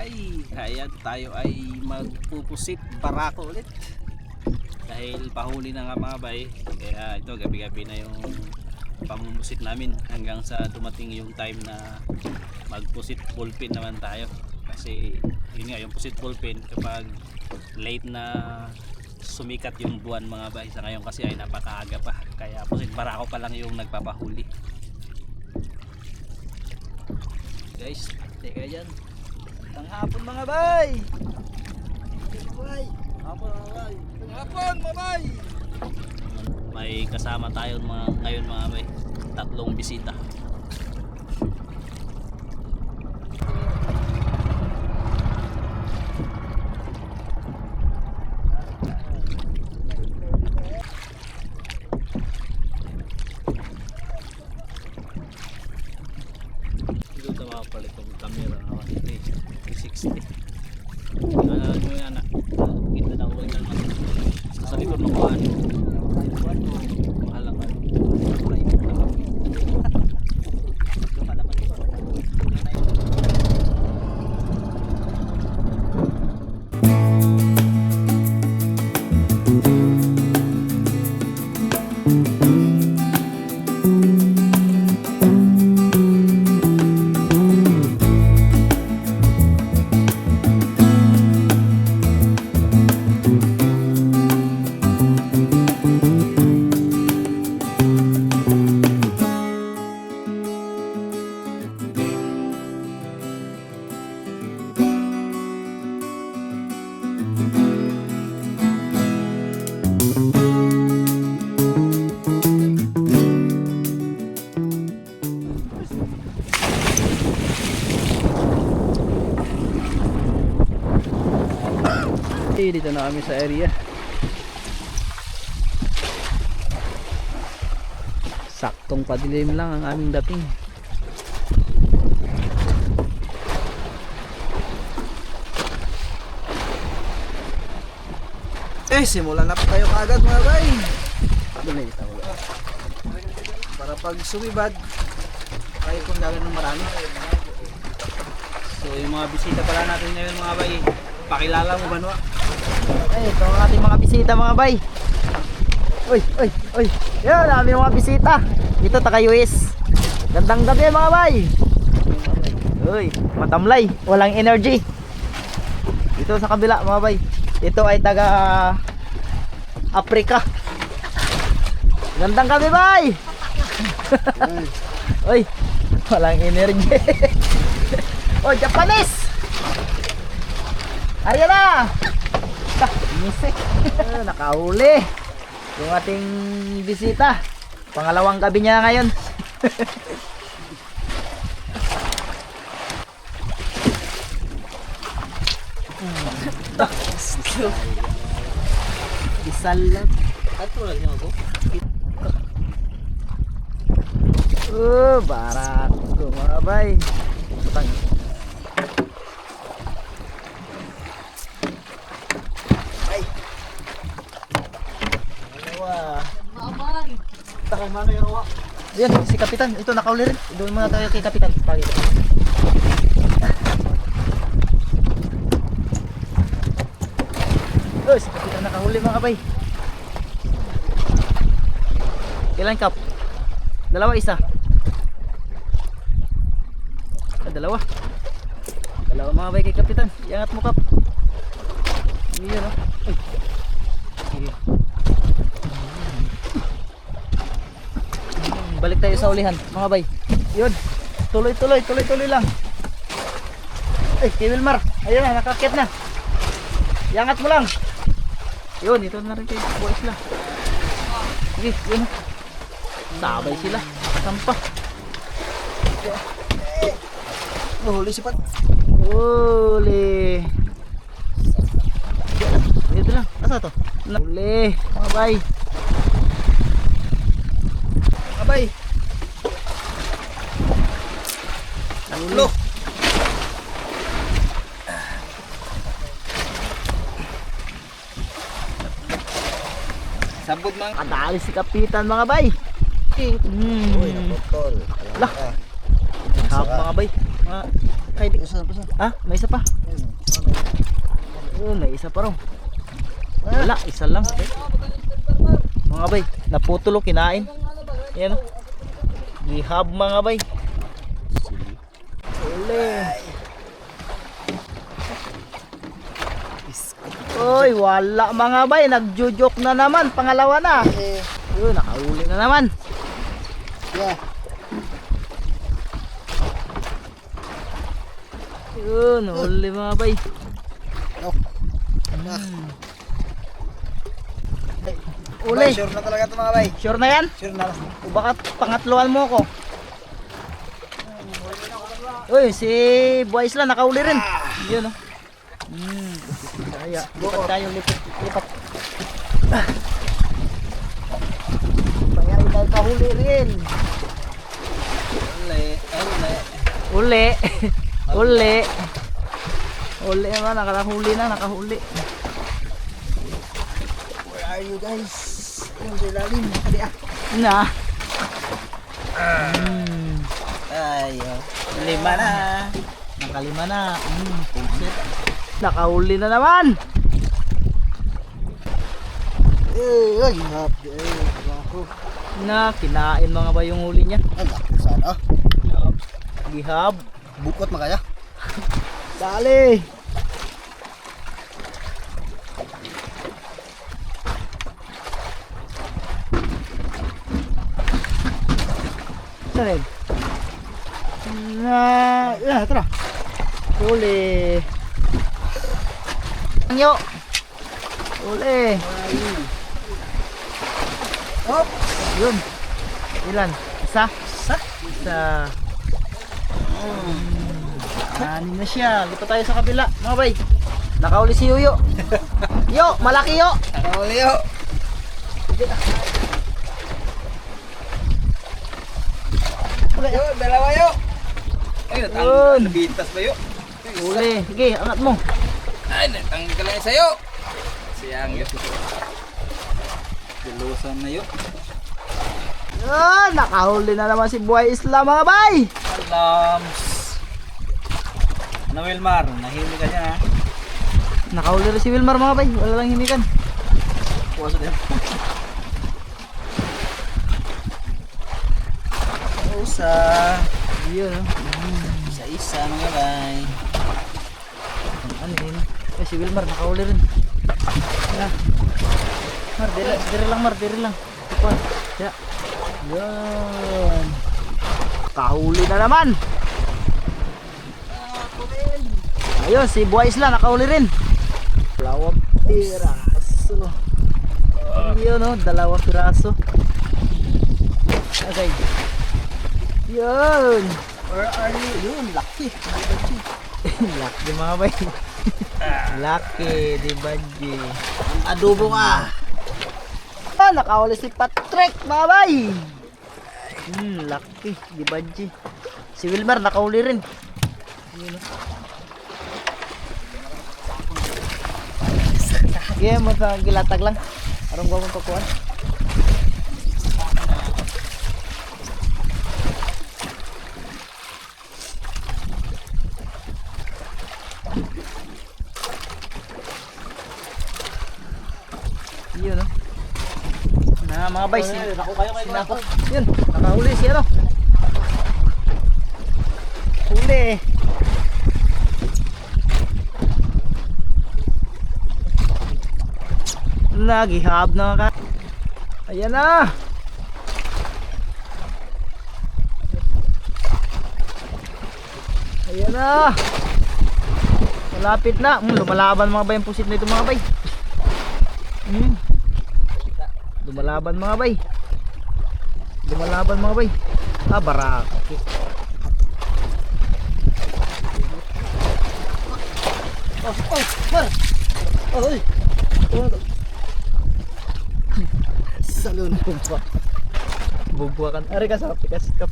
bay. Kaya tayo ay magpupusit barako ulit. Dahil pahuli na nga mga bay. Kaya ito gabi-gabi na yung pamumusit namin hanggang sa dumating yung time na magpusit ballpen naman tayo. Kasi yun nga yung pusit ballpen kapag late na sumikat yung buwan mga bay. Sa ngayon kasi ay napakaaga pa. Kaya pusit barako pa lang yung nagpapahuli. Guys, teka dyan. Tang hapon mga bay. Hapon mga bay. Tang hapon mga bay. May kasama tayo ngayon mga bay. 3 bisita. Palit yung camera na 360. Ano mo yan na? Kita na uwi lang natin. Sa likod mo kuhaan. Mahal lang ka. Dito na kami sa area. Saktong padilim lang ang aming dating. Simulan na po tayo kaagad mga bay. Para pag sumibad tayo kung dalan ng marami. So yung mga bisita pala natin ngayon mga bay, pakilala mo ba Noah? Ito ang ating mga bisita mga bay. Uy. Yan, dami mga bisita. Dito taga US. Gandang gabi mga bay. Uy, matamlay, walang energy. Dito sa kabila mga bay. Ito ay taga Africa. Gandang gabi bay. Uy, walang energy. Oh, Japanese. Ayan na. Misik. Nakahuli yung ating bisita. Pangalawang gabi niya ngayon. Isal lang. Ato lagi ako. Barat mga bay. Bang. Yan, si Kapitan. Ito nakauli rin. Doon muna tayo kay Kapitan. Pagit. Oh, si Kapitan nakahuli mga kabay. Ilan kap? Dalawa, isa. Dalawa. Dalawa mga kabay kay Kapitan. Iangat mo kap. Iyan o. Sige. Balik tayo sa ulihan mga bay. Yun. Tuloy lang. Ay, kay Wilmar. Ayun na, nakakit na. Iangat mo lang. Yun, ito na rin kay boys la. Sige, yun na. Sabay sila. Sampa. Huli si Pat. Huli. Dito lang. Asa to? Huli. Mga bay. Abay. Ulo. Sabod mang Kadali si Kapitan mga bay. Uy, napotol. Lah. Hap mga bay. Mga kaibigan. Isa pa. Ah, may isa pa. May isa pa raw. Wala, isa lang. Mga bay, naputulo, kinain. Yan o. Gihab mga bay. Uli. Uy, wala mga bay. Nagjujok na naman. Pangalawa na. Yun, nakauli na naman. Yeah. Yun, uli mga bay. No. Uli. Sure na talaga ito mga bay. Sure na yan? Sure na. O baka pangatluan mo ko. Uy, si Buhay Isla nakauli rin. Yun o. Kaya, lipat tayo, lipat. Kaya nagkahuli rin. Uli. Uli naman, nakahuli na, nakahuli. Where are you guys? Yung sa ilalim. Hali ah. Na. Ay, oh. Lima na. Nakalima na. Pusit. Nakahuli na naman. Ay, happy. Ay, ako. Na, kinain mga ba yung huli niya? Ay, laki sana. Gihab. Bukot makaya. Dali. Saan na, tara. Uli. Angyo. Uli. Hop. Yun. Ilan? Isa? Isa. Anin na siya. Lipat tayo sa kabila. Mga bay. Nakauli si Yuyo. Yo, malaki yo. Nakahuli yo. Yo, dalawa yo. Ay, Yun. nabitas ba yun? Uli. Sige, angat mo. Ay, natanggal na sa'yo. Siyang yun. Pilusan na yun. Yun, nakahuli na naman si Buhay Isla mga bay. Alams. Na Wilmar, nahili ka niya ha. Nakahuli rin si Wilmar mga bay. Wala lang hinikan. Puwaso din. Usa. Yun oh. Isa-isa mga bay. Ano yun? Eh, si Wilmar nakahuli rin. Ya. Mar, diri lang Mar, diri lang. Ikuan. Ya. Yun. Kahuli na naman. Ayun, si Buhay Isla nakahuli rin. Dalawang piraso. Yun oh, dalawang piraso. Okay. Yun. Where are you? Yun, laki. Laki mga bay. Laki, di ba G? Adobo ka. Ah, nakahuli si Patrick mga bay. Laki, di ba G? Si Wilmar nakahuli rin. Yun oh. Sige mo sa gilatag lang. Arong gawang pakuan. Yun oh. Na mga bay, sinako. Yun, nakahuli siya no. Huli. Nagihab na ka. Ayan na. Ayan na. Malapit na. Lumalaban mga bay ang pusit na ito mga bay. Lumalaban mga bay. Lumalaban mga bay. Ah, barako. Mar. Oy. Salon. Bugwa kan. Ari ka sa pikas. Dito.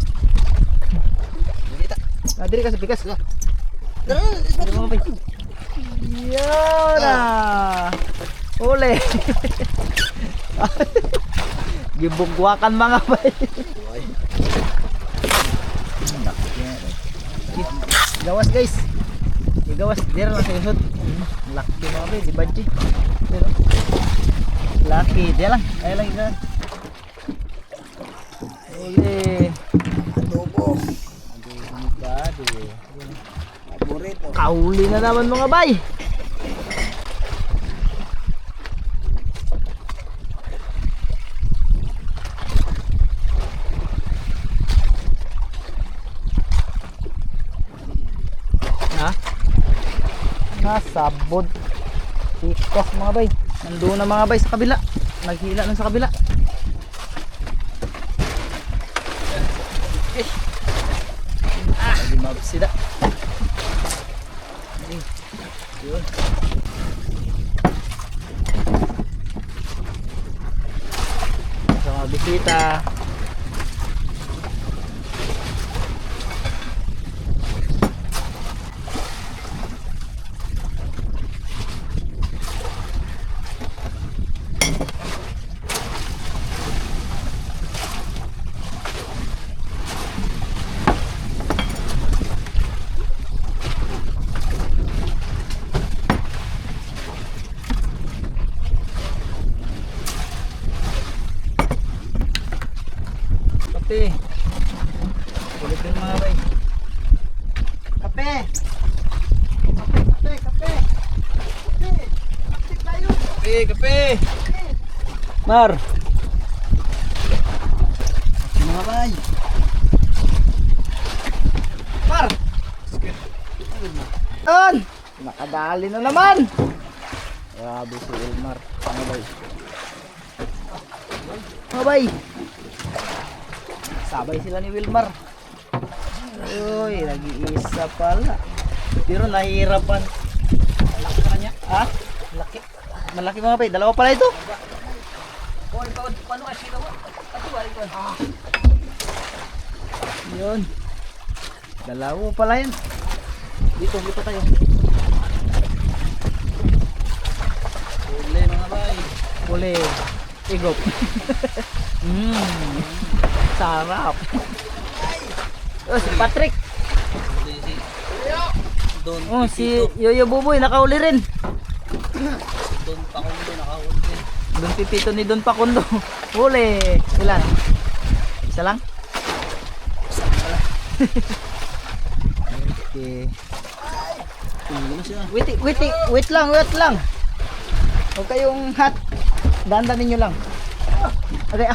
Ah, diri ka sa pikas. Dara, Diri mga bay. Yan na. Uli. Gibugwakan mga bay. Gawas guys. Igawas, dira lang sa isod. Laki mga bay, di ba G? Pero, laki, di lang. Ay lang isa. Uli. Adobo. Adobo. Paborito. Kauli na naman mga bay. Ha? Nasabod. Tikas mga bay. Nandun na mga bay sa kabila. Naghila na sa kabila. Hindi mabsida. Yun. Sa mga bisita. Kape. Kulit yung mga bay. Kape. Kape. Kape. Kape tayo. Kape, kape. Mar. Mga bay. Mar. An. Nakadali na naman. Grabe si Wilmar. Mga bay. Mga bay. Sabay sila ni Wilmar. Uy, nag-iisa pala. Pero nahihirapan. Malaki pa niya. Ha? Malaki. Malaki mga bay. Dalawa pala ito. Paano kasi daw? Yun. Dalawa pala yan. Dito tayo. Uli mga bay. Uli. Igop. Sarap. Oh, si Patrick. Uli si Don. Oh, si Yoyo Buboy nakauli rin. Don Pakundo nakahuli din. Don Pipito ni Don Pakundo. Huli. Ilan? Isa lang? Okay. Tingin na siya. Wait lang. Huwag kayong hot. Dandan ninyo lang. Okay,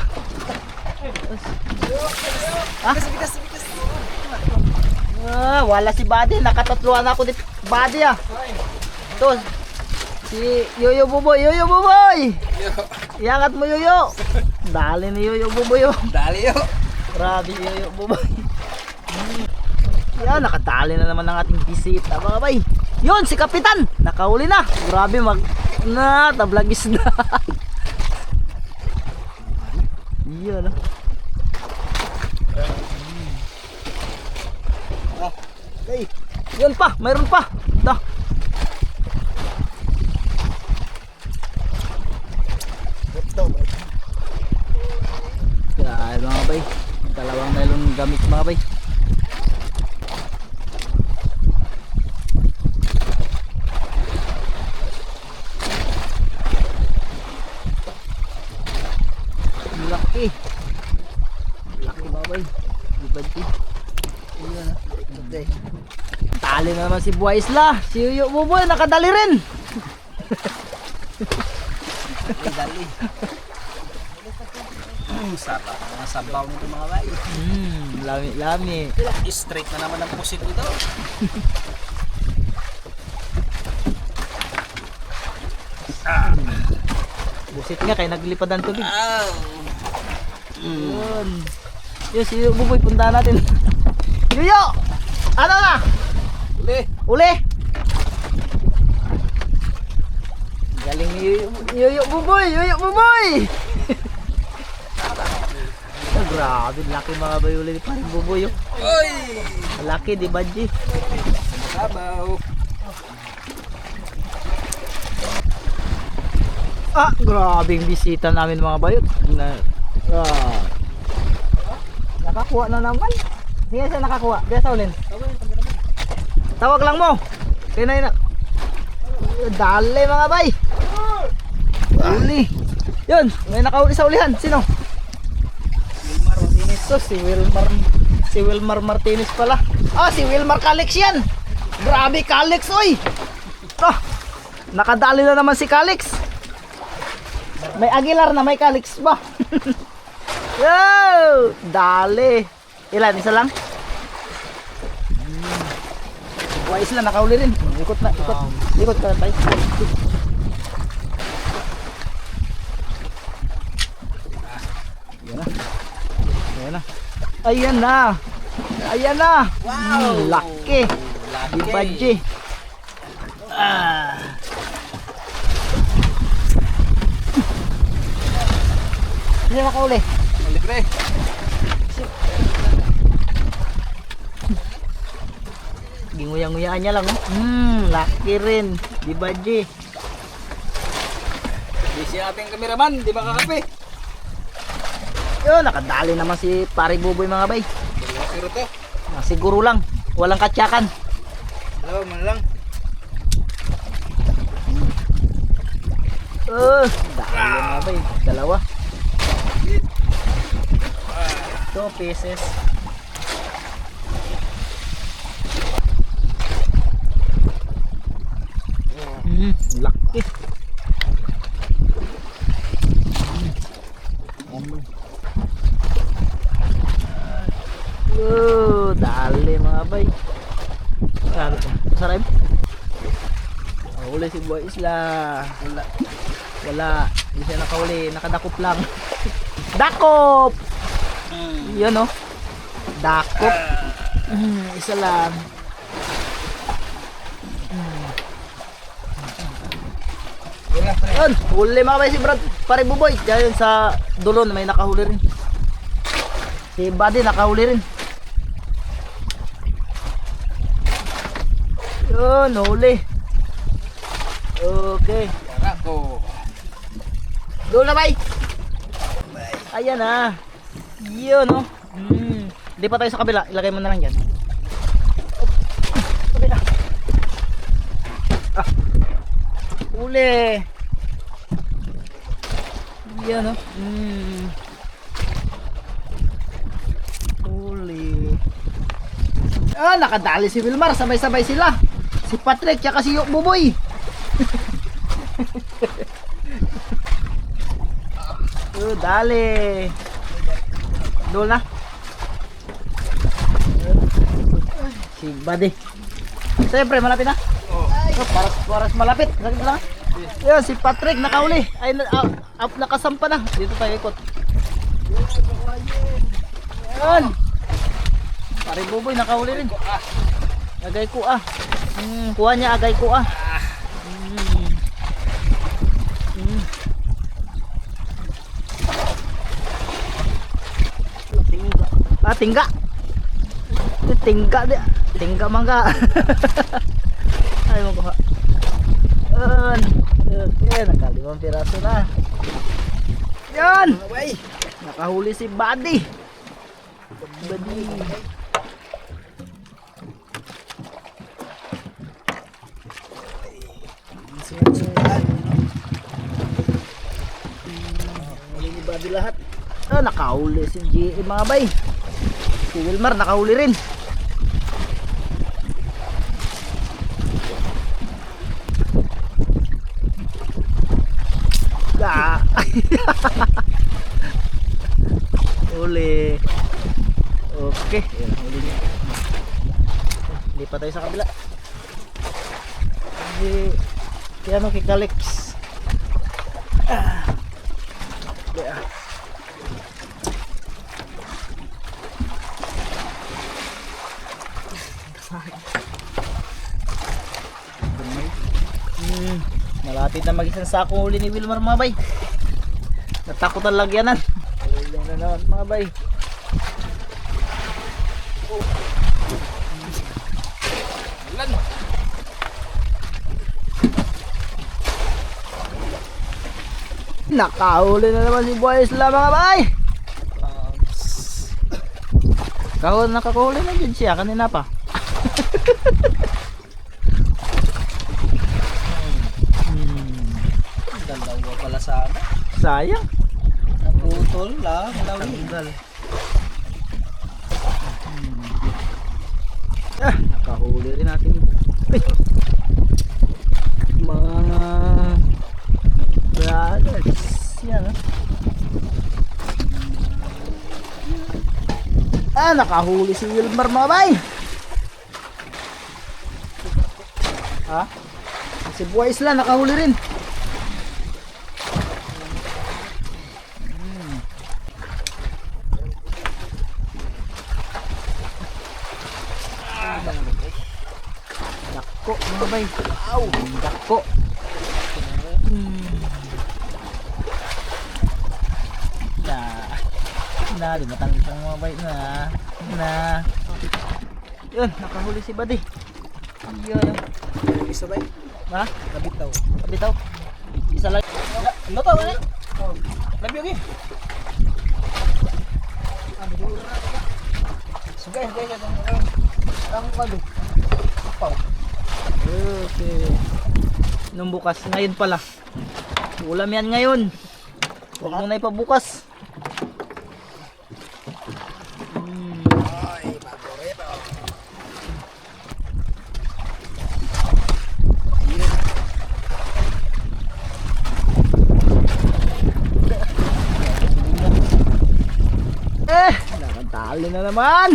wala si Buddy. Nakatatluan ako dito. Buddy Ito. Si Yoyo Buboy. Iangat mo Yoyo. Dali ni Yoyo Buboy. Dali yo. Grabe Yoyo Buboy. Yan, nakadali na naman ang ating bisita mga bay. Yun, si Kapitan. Nakauli na. Grabe tablagis na. Yan Okay. Yun pa, mayroon pa. Ito. Yan mga bay. Dalawang melon gamit mga bay. Laki mga bay. Dibadti. Ayan okay. Tali na naman si Buhay Isla. Si Yoyo Buboy nakadali rin. Dali. Sarap. Mga sabaw nito mga bay. Lami. Straight na naman ang pusit nito. Busit nga kaya naglipad ang tubig. Ow. Yun. Yun si Yoyo Buboy, punta natin. Yoyo! Ano na? Uli! Galing ni Yoyo Buboy! Oh, grabe, laki mga bayuli ni paring Buboy. Oy! Laki, di ba, G? Sabaw. Grabing bisita namin mga bayot. Nakakuha na naman. Sige siya nakakuha. Biasa ulin. Tawag lang mo. Okay na yun. Dali mga bay. Uli. Yun, may nakahuli sa ulihan. Sino? Wilmar Martinez. So, si Wilmar Martinez pala. Ah, si Wilmar Calix yan. Grabe Calix, oy. Oh, nakadali na naman si Calix. May Aguilar na may Calix ba? Yo, dali. Ilan, isa lang? Wais lang, nakahuli rin. Ikot na, ikot. Ikot ka tayo. Ayan na. Ayan na. Ayan na. Ayan na. Wow. Laki. Di badji. Ah. Hindi nakahuli. Ulit pre. Ginguya-nguyaan niya lang, oh. Laki rin. Di badji. Busy ating kameraman, di ba kakape? Yun, nakadali naman si Pare Buboy mga bay. Pero to, Siguro lang, walang katyakan. dalawa man lang. Dali mga bay. Dalawa. 2 pieces. Laki. Dali mga bay. Sarap. Huli si Boy Isla. Wala. Hindi siya nakahuli. Nakadakop lang. Dakop! Yun oh. Dakop. Isa lang. Yun, huli mga bay si Brad Pare Buboy. Diyan sa dulon may nakahuli rin. Si Buddy nakahuli rin. Yun, huli. Okay. Barako. Doon na bay. Ayan na. Yun oh. Hindi pa tayo sa kabila. Ilagay mo na lang dyan. Kabila. Ah. Huli. Yan oh. Huli. Ah, nakadali si Wilmar. Sabay-sabay sila. Si Patrick tsaka si Buboy. Dali. Doon na. Si Buddy. Siyempre, malapit na. Paras malapit. Sakit lang. Yan, si Patrick nakahuli. Ay, nakasampa na. Dito tayo ikot. Yan. Pare Buboy nakahuli rin. Agay ko ah. Kuha niya agay ko ah. Tingga. Tingga dia. Tingga mangga. Ay mo kuha. Okay, nakalimang piraso na. Yan. Nakahuli si Buddy. Buddy. Huli ni Buddy lahat. Nakahuli si GE mga bay. Si Wilmar nakahuli rin. Huli. Okay. Ayan, huli niya. Lipat tayo sa kabila. Kaya ano kay Calix. Yeah. Malapit na mag-isang sakong huli ni Wilmar mga bay. Natakot ang lagyanan. Huli na naman mga bay. Nakahuli na naman si Boy Isla mga bay. Nakahuli na dyan siya kanina pa. Dalawa pala sana. Sayang. Naputol lang. Lawi. Tanggal. Nakahuli rin natin. Ay. Mga brothers. Yan nakahuli si Wilmar mga bay. Ha? Si Buhay Isla nakahuli rin. Dako mga bay. Wow, dako. Na, di matangis ang mga bay na. Yun, nakahuli si Buddy. Yun. Isa ba? Ha? Kabitaw. Kabitaw. Isa lang. Ano to? Ano? Labyo gi. Sugay. Ang malo. Kapaw. Okay. Nung bukas, ngayon pala. Ulam yan ngayon. Huwag mo na ipabukas. Ay, paborito. Nakatali na naman.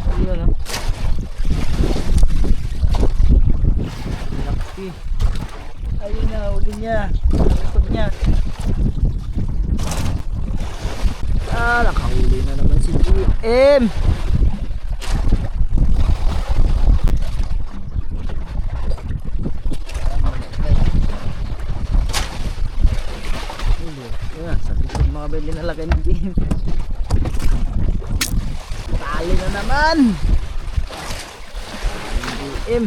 Ayun, oh. Laki. Ayun na, uli niya. Ikot niya. Nakahuli na naman si GM. Ayun, sa likod mga beli nalagay ni GM. Tali na naman. GM.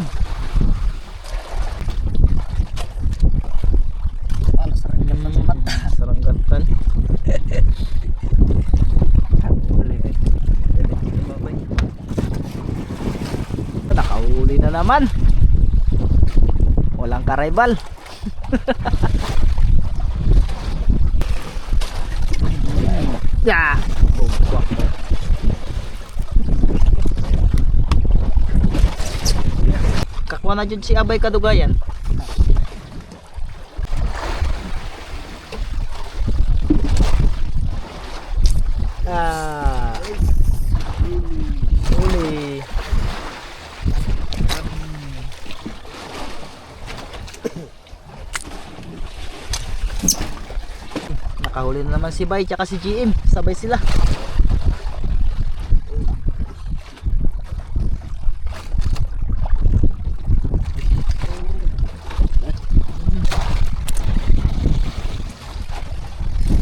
Saranggan na sa mata. Saranggatan. Nakahuli na naman. Walang karaibal. Ya. Kakwa na dyan si Abay Kadugayan. Uli. Nakahuli na naman si Bay tsaka si GM. Sabay sila.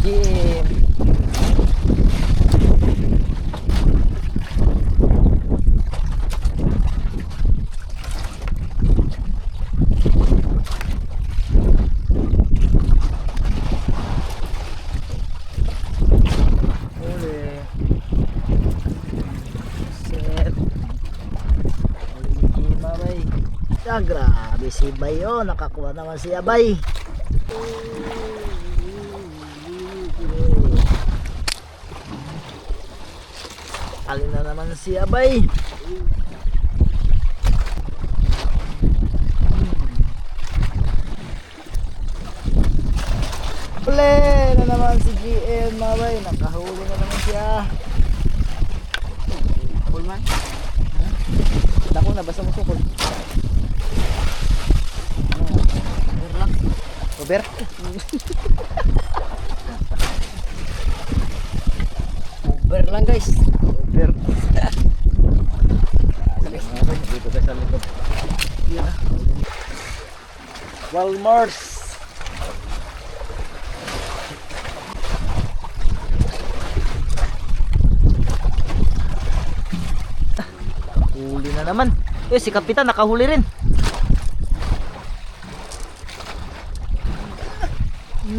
GM. Grabe si Bay, oh, nakakuha naman si Abay. Alin na naman si Abay. Ule na naman si GM, Abay. Nakahuli na naman siya. Kulman. Dako na, basta mo sukol. Over? Over lang guys. Over. Dito ka sa likod. Yan na. Walmart. Huli na naman. Si Kapitan nakahuli rin.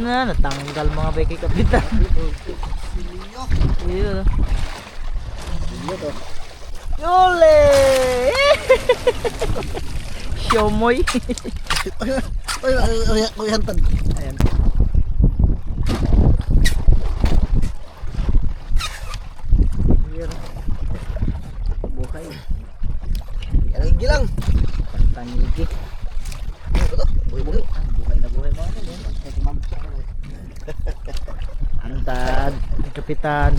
Natanggal mga bay kay Kapitan. Iya. Yole! Siomoy. Ay, hantad. Ayan. Here. Buhay. Ang gilang. Tangigi. Ano ba to? Buhay-buhay. Buhay na buhay mga bay. Antad, Kapitan.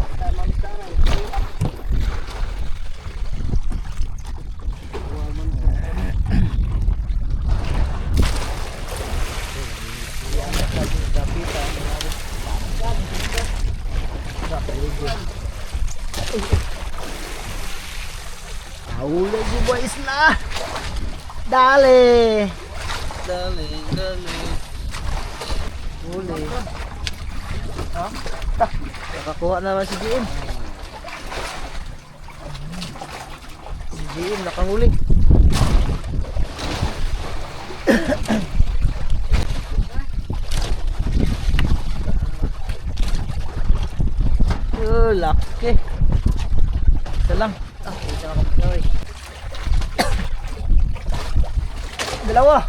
Huli si boys na. Dale. Dali, dali. Huli. Ha? Nakakuha naman si JM. Si JM nakahuli. Laki. Isa lang. Isa lang kami. Dalawa.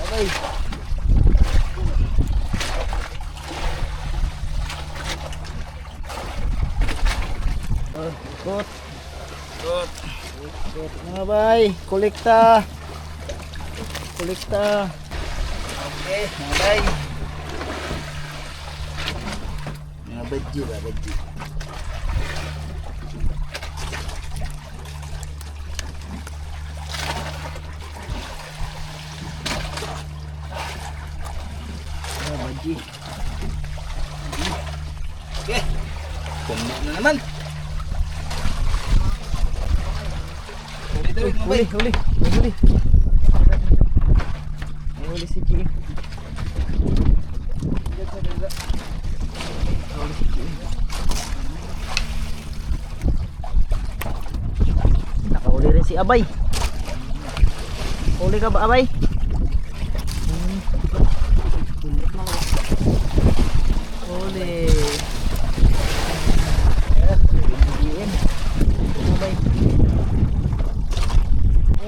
Okay. Ikot. Ikot mga bay. Kolekta. Kolekta. Okay, mga bay. Mga badji ba, badji. Mga badji. Okay. Puno na naman. Huli, huli, huli. Huli si G. Huli si G. Nakahuli rin si Abay. Huli ka ba, Abay? Huli. Abay.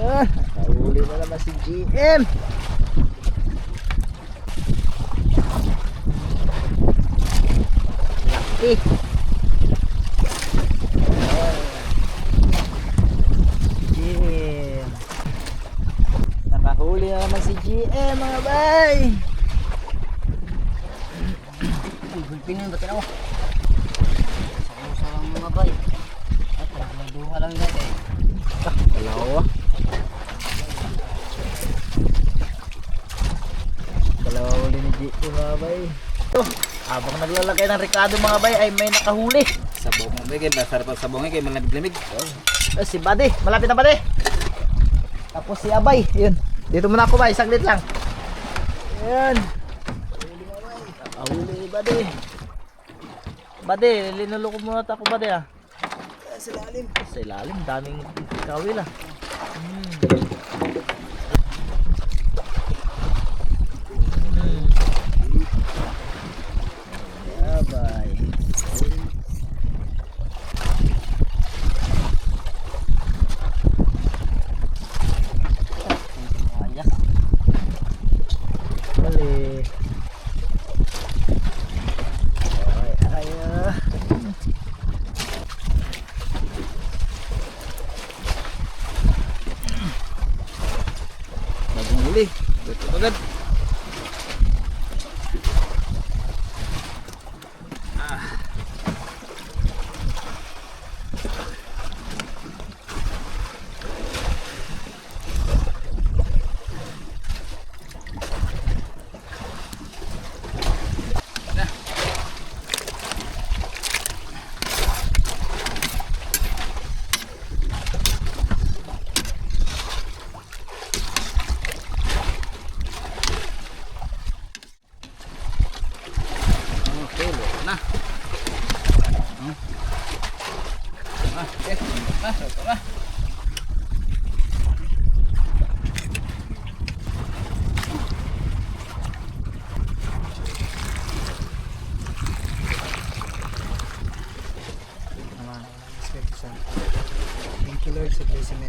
Nakahuli na naman si GM. Laki. GM. Nakahuli na naman si GM mga bay. Pinin ba tinaw? Sa lang mga bay. At nagduha lang dati. Dalawa. Dalawa huli ni GM mga bay. Ito, habang naglalagay ng Ricardo mga bay ay may nakahuli. Sabong mo kay masarap ang sabong kay malamig-lamig. Si Buddy, malapit na Buddy. Tapos si Abay, yun. Dito muna ako bay, saglit lang. Ayan. Nakahuli ni Buddy. Buddy, linuloko muna ako Buddy ah. Sa lalim. Sa ilalim, daming kawil ah. Abay. Huli. Ay, bagong huli. Betul agad. Tara. Thank you Lord sa blessing na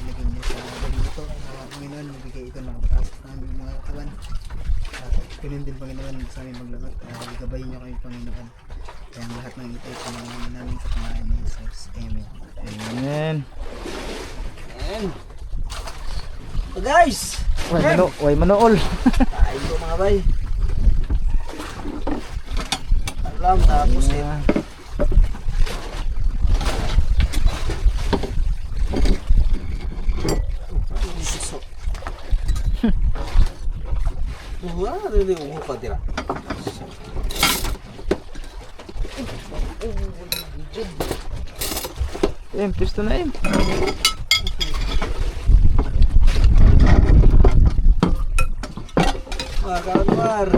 naging niyo sa galing ito. Panginoon, nabigay ito ng lakas sa aming mga katawan. Ganun din Panginoon sa aming maglakad. Gabayin niyo kami Panginoon. Kaya ang lahat ng ito ay panginoon namin sa pangalan ni Jesus. Amen. Amen. And so guys, Way manool. tayo mga bay. Alam tapos wah, really umuha tira. Pisto na Karamar.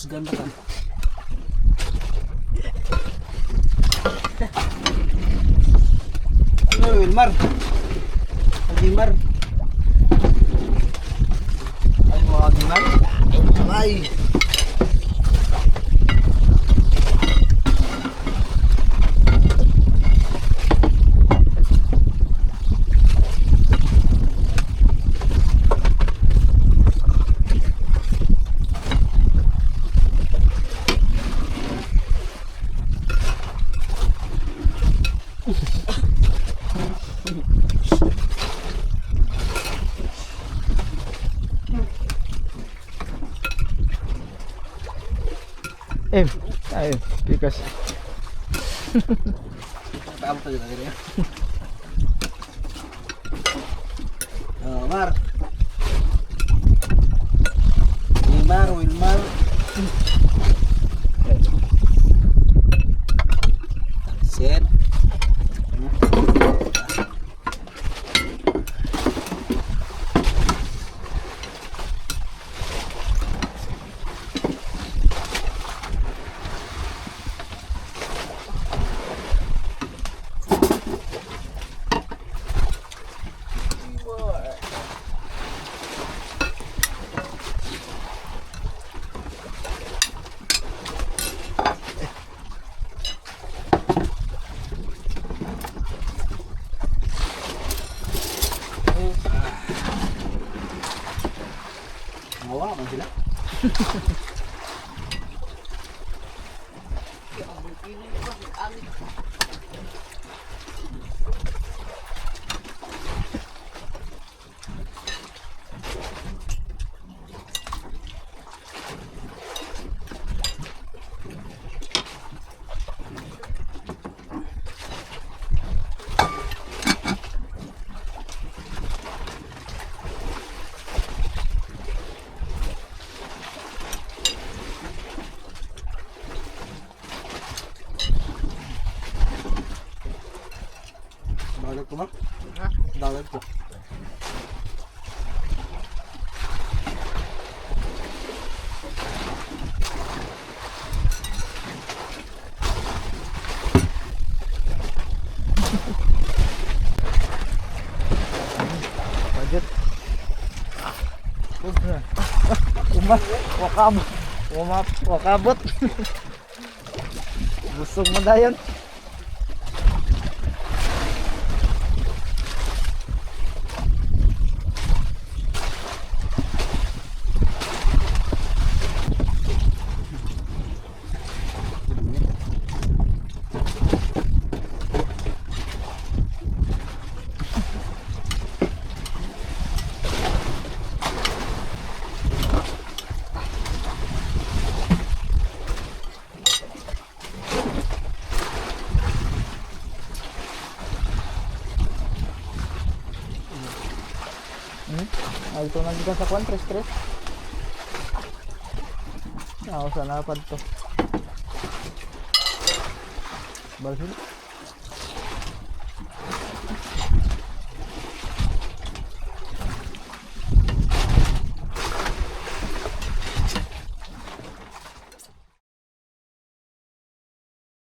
Ganda kan. Ano Wilmar? Wilmar. Ay mga Wilmar. Ay. Ayo, pikas. Kamu tuh tadi ya. Mar. Wilmar. Set. Mawa man sila. Dagat ko ba? Ha? Dagat ko. Budget. Wakabot. Busog mo dayon. Ay, ito nandito sa kwan, tres. Ako sa napad to. Balas ulit.